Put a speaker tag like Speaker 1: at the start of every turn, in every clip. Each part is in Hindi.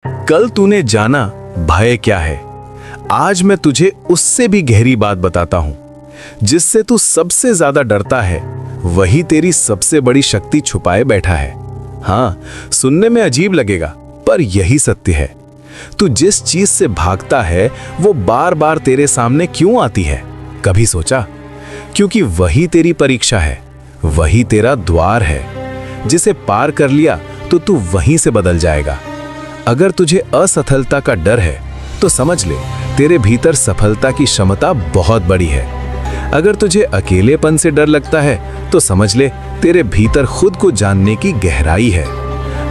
Speaker 1: कल तूने जाना भय क्या है। आज मैं तुझे उससे भी गहरी बात बताता हूं। जिससे तू सबसे ज्यादा डरता है वही तेरी सबसे बड़ी शक्ति छुपाए बैठा है। हाँ, सुनने में अजीब लगेगा पर यही सत्य है। तू जिस चीज से भागता है वो बार बार तेरे सामने क्यों आती है, कभी सोचा? क्योंकि वही तेरी परीक्षा है, वही तेरा द्वार है। जिसे पार कर लिया तो तू वहीं से बदल जाएगा। अगर तुझे असफलता का डर है तो समझ ले तेरे भीतर सफलता की क्षमता बहुत बड़ी है। अगर तुझे अकेलेपन से डर लगता है तो समझ ले तेरे भीतर खुद को जानने की गहराई है।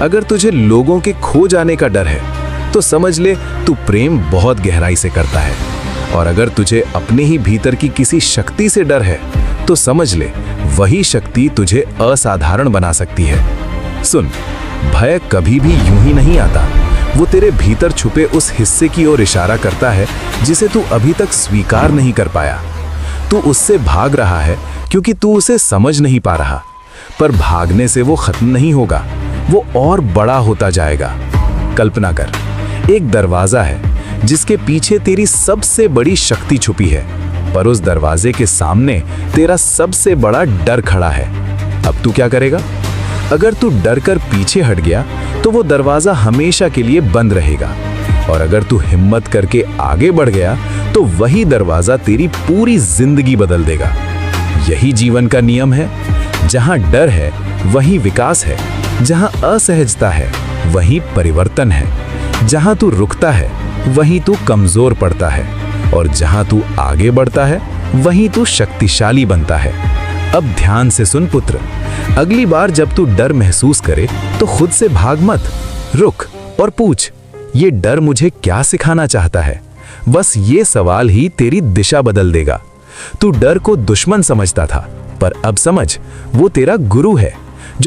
Speaker 1: अगर तुझे लोगों के खो जाने का डर है तो समझ ले तू प्रेम बहुत गहराई से करता है। और अगर तुझे अपने ही भीतर की किसी शक्ति से डर है तो समझ ले वही शक्ति तुझे असाधारण बना सकती है। सुन, भय कभी भी यूं ही नहीं आता। वो तेरे भीतर छुपे उस हिस्से की ओर इशारा करता है जिसे तू अभी तक स्वीकार नहीं कर पाया। तू उससे भाग रहा है क्योंकि तू उसे समझ नहीं पा रहा। पर भागने से वो खत्म नहीं होगा, वो और बड़ा होता जाएगा। कल्पना कर, एक दरवाजा है जिसके पीछे तेरी सबसे बड़ी शक्ति छुपी है, पर उस दरवाजे के सामने तेरा सबसे बड़ा डर खड़ा है। अब तू क्या करेगा? अगर तू डर कर पीछे हट गया तो वो दरवाजा हमेशा के लिए बंद रहेगा। और अगर तू हिम्मत करके आगे बढ़ गया तो वही दरवाजा तेरी पूरी जिंदगी बदल देगा। यही जीवन का नियम है। जहां डर है वहीं विकास है, जहां असहजता है वहीं परिवर्तन है, जहां तू रुकता है वहीं तू कमजोर पड़ता है, और जहां तू आगे बढ़ता है वहीं तू शक्तिशाली बनता है। अब ध्यान से सुन पुत्र, अगली बार जब तू डर महसूस करे तो खुद से भाग मत, रुक और पूछ, ये डर मुझे क्या सिखाना चाहता है? बस ये सवाल ही तेरी दिशा बदल देगा। तू डर को दुश्मन समझता था, पर अब समझ, वो तेरा गुरु है।